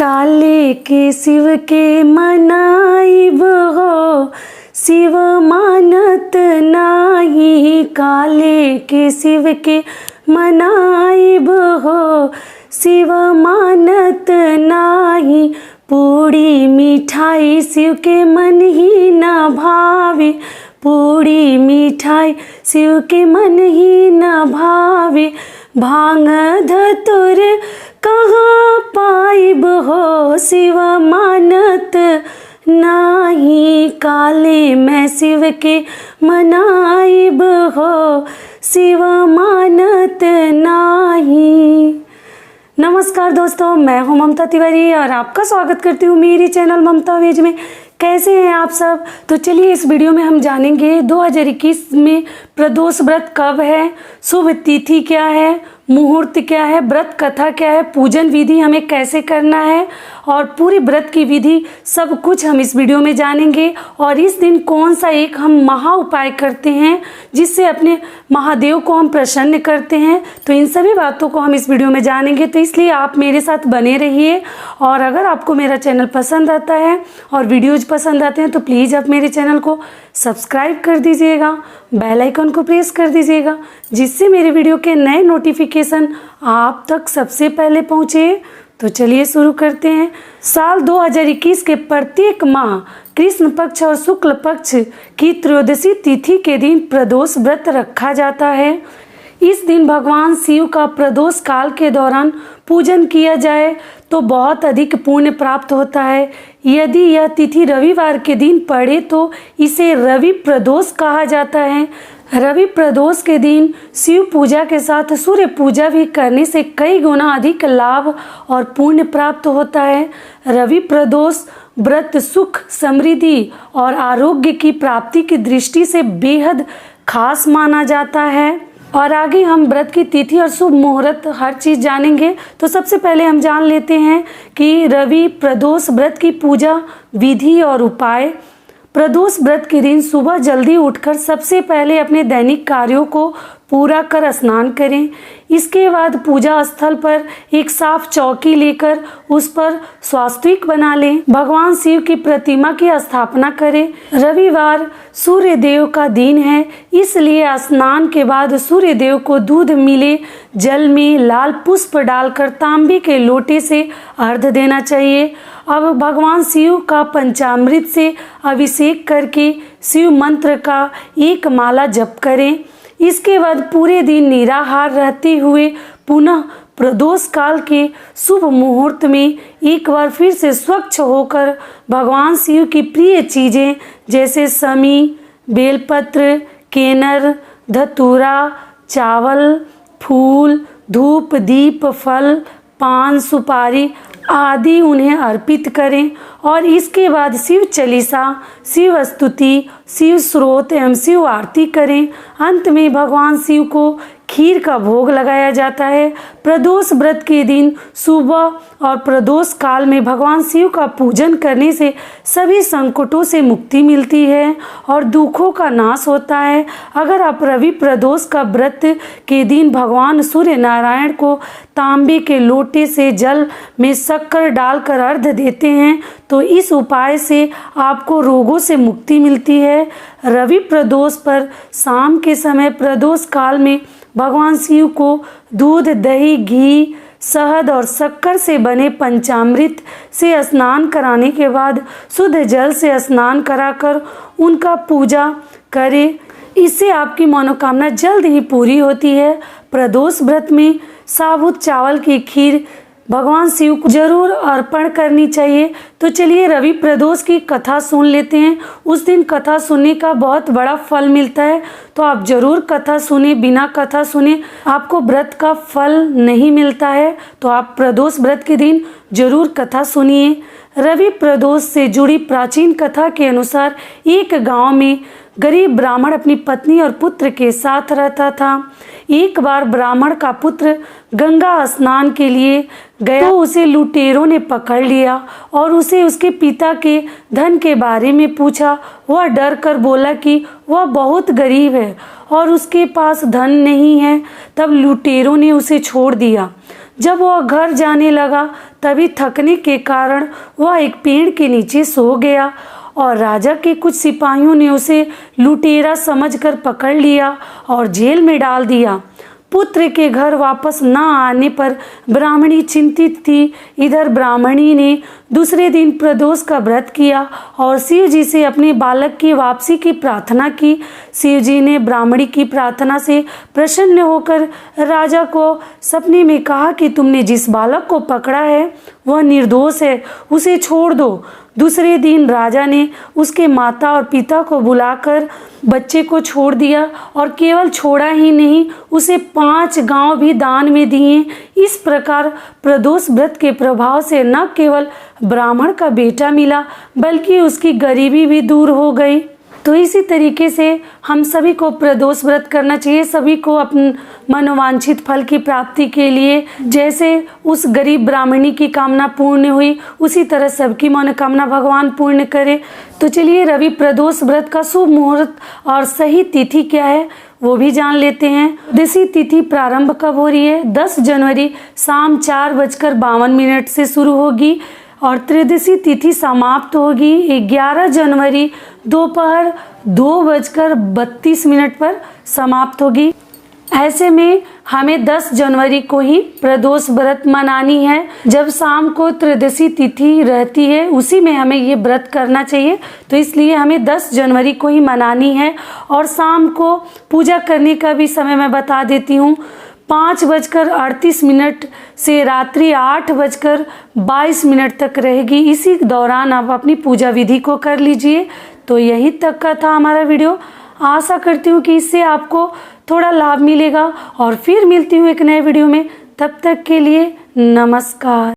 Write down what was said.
काले के शिव के मनाइब हो, शिव मानत नाही। काले के शिव के मनाइब हो, शिव मानत नाही। पूड़ी मिठाई शिव के मन ही न भावे, पूड़ी मिठाई शिव के मन ही न भावे। भांग धतुर कहाँ पाइब हो, शिव मानत नाही। काले मैं शिव के मनाइब हो, शिव मानत नाही। नमस्कार दोस्तों, मैं हूं ममता तिवारी और आपका स्वागत करती हूं मेरी चैनल ममता वेज में। कैसे हैं आप सब? तो चलिए इस वीडियो में हम जानेंगे 2021 में प्रदोष व्रत कब है, शुभ तिथि क्या है, मुहूर्त क्या है, व्रत कथा क्या है, पूजन विधि हमें कैसे करना है और पूरी व्रत की विधि सब कुछ हम इस वीडियो में जानेंगे। और इस दिन कौन सा एक हम महा उपाय करते हैं जिससे अपने महादेव को हम प्रसन्न करते हैं, तो इन सभी बातों को हम इस वीडियो में जानेंगे। तो इसलिए आप मेरे साथ बने रहिए। और अगर आपको मेरा चैनल पसंद आता है और वीडियोज पसंद आते हैं तो प्लीज़ आप मेरे चैनल को सब्सक्राइब कर दीजिएगा, बेल आइकन को प्रेस कर दीजिएगा, जिससे मेरे वीडियो के नए नोटिफिकेशन आप तक सबसे पहले पहुँचे। तो चलिए शुरू करते हैं। साल 2021 के प्रत्येक माह कृष्ण पक्ष और शुक्ल पक्ष की त्रयोदशी तिथि के दिन प्रदोष व्रत रखा जाता है। इस दिन भगवान शिव का प्रदोष काल के दौरान पूजन किया जाए तो बहुत अधिक पुण्य प्राप्त होता है। यदि यह तिथि रविवार के दिन पड़े तो इसे रवि प्रदोष कहा जाता है। रवि प्रदोष के दिन शिव पूजा के साथ सूर्य पूजा भी करने से कई गुना अधिक लाभ और पुण्य प्राप्त होता है। रवि प्रदोष व्रत सुख, समृद्धि और आरोग्य की प्राप्ति की दृष्टि से बेहद खास माना जाता है। और आगे हम व्रत की तिथि और शुभ मुहूर्त हर चीज़ जानेंगे। तो सबसे पहले हम जान लेते हैं कि रवि प्रदोष व्रत की पूजा विधि और उपाय। प्रदोष व्रत के दिन सुबह जल्दी उठकर सबसे पहले अपने दैनिक कार्यों को पूरा कर स्नान करें। इसके बाद पूजा स्थल पर एक साफ चौकी लेकर उस पर स्वास्तिक बना लें। भगवान शिव की प्रतिमा की स्थापना करें। रविवार सूर्य देव का दिन है, इसलिए स्नान के बाद सूर्य देव को दूध मिले जल में लाल पुष्प डालकर तांबे के लोटे से अर्घ्य देना चाहिए। अब भगवान शिव का पंचामृत से अभिषेक करके शिव मंत्र का एक माला जप करें। इसके बाद पूरे दिन निराहार रहते हुए पुनः प्रदोष काल के शुभ मुहूर्त में एक बार फिर से स्वच्छ होकर भगवान शिव की प्रिय चीज़ें जैसे समी, बेलपत्र, केनर, धतूरा, चावल, फूल, धूप, दीप, फल, पान, सुपारी आदि उन्हें अर्पित करें। और इसके बाद शिव चालीसा, शिव स्तुति, शिव स्रोत एवं शिव आरती करें। अंत में भगवान शिव को खीर का भोग लगाया जाता है। प्रदोष व्रत के दिन सुबह और प्रदोष काल में भगवान शिव का पूजन करने से सभी संकटों से मुक्ति मिलती है और दुखों का नाश होता है। अगर आप रवि प्रदोष का व्रत के दिन भगवान सूर्य नारायण को तांबे के लोटे से जल में शक्कर डालकर अर्घ्य देते हैं तो इस उपाय से आपको रोगों से मुक्ति मिलती है। रवि प्रदोष पर शाम के समय प्रदोष काल में भगवान शिव को दूध, दही, घी, शहद और शक्कर से बने पंचामृत से स्नान कराने के बाद शुद्ध जल से स्नान कराकर उनका पूजा करें। इससे आपकी मनोकामना जल्द ही पूरी होती है। प्रदोष व्रत में साबुत चावल की खीर भगवान शिव को जरूर अर्पण करनी चाहिए। तो चलिए रवि प्रदोष की कथा सुन लेते हैं। उस दिन कथा सुनने का बहुत बड़ा फल मिलता है, तो आप जरूर कथा सुने। बिना कथा सुने आपको व्रत का फल नहीं मिलता है, तो आप प्रदोष व्रत के दिन जरूर कथा सुनिए। रवि प्रदोष से जुड़ी प्राचीन कथा के अनुसार एक गांव में गरीब ब्राह्मण अपनी पत्नी और पुत्र के साथ रहता था। एक बार ब्राह्मण का पुत्र गंगा स्नान के लिए गया तो उसे लुटेरों ने पकड़ लिया और उसे उसके पिता के धन के बारे में पूछा। वह डर कर बोला कि वह बहुत गरीब है और उसके पास धन नहीं है। तब लुटेरों ने उसे छोड़ दिया। जब वह घर जाने लगा तभी थकने के कारण वह एक पेड़ के नीचे सो गया और राजा के कुछ सिपाहियों ने उसे लुटेरा समझकर पकड़ लिया और जेल में डाल दिया। पुत्र के घर वापस न आने पर ब्राह्मणी चिंतित थी। इधर ब्राह्मणी ने दूसरे दिन प्रदोष का व्रत किया और शिव जी से अपने बालक की वापसी की प्रार्थना की। शिव जी ने ब्राह्मणी की प्रार्थना से प्रसन्न होकर राजा को सपने में कहा कि तुमने जिस बालक को पकड़ा है वह निर्दोष है, उसे छोड़ दो। दूसरे दिन राजा ने उसके माता और पिता को बुलाकर बच्चे को छोड़ दिया और केवल छोड़ा ही नहीं, उसे 5 गांव भी दान में दिए। इस प्रकार प्रदोष व्रत के प्रभाव से न केवल ब्राह्मण का बेटा मिला बल्कि उसकी गरीबी भी दूर हो गई। तो इसी तरीके से हम सभी को प्रदोष व्रत करना चाहिए, सभी को अपने मनोवांछित फल की प्राप्ति के लिए जैसे उस गरीब ब्राह्मणी की कामना पूर्ण हुई उसी तरह सबकी मनोकामना भगवान पूर्ण करे। तो चलिए रवि प्रदोष व्रत का शुभ मुहूर्त और सही तिथि क्या है वो भी जान लेते हैं। त्रयोदशी तिथि प्रारंभ कब हो रही है? 10 जनवरी शाम 4:52 से शुरू होगी और त्रयोदशी तिथि समाप्त होगी 11 जनवरी दोपहर 2:32 पर समाप्त होगी। ऐसे में हमें 10 जनवरी को ही प्रदोष व्रत मनानी है। जब शाम को त्रयोदशी तिथि रहती है उसी में हमें ये व्रत करना चाहिए, तो इसलिए हमें 10 जनवरी को ही मनानी है। और शाम को पूजा करने का भी समय मैं बता देती हूँ। 5:38 से रात्रि 8:22 तक रहेगी। इसी दौरान आप अपनी पूजा विधि को कर लीजिए। तो यहीं तक का था हमारा वीडियो। आशा करती हूँ कि इससे आपको थोड़ा लाभ मिलेगा और फिर मिलती हूँ एक नए वीडियो में। तब तक के लिए नमस्कार।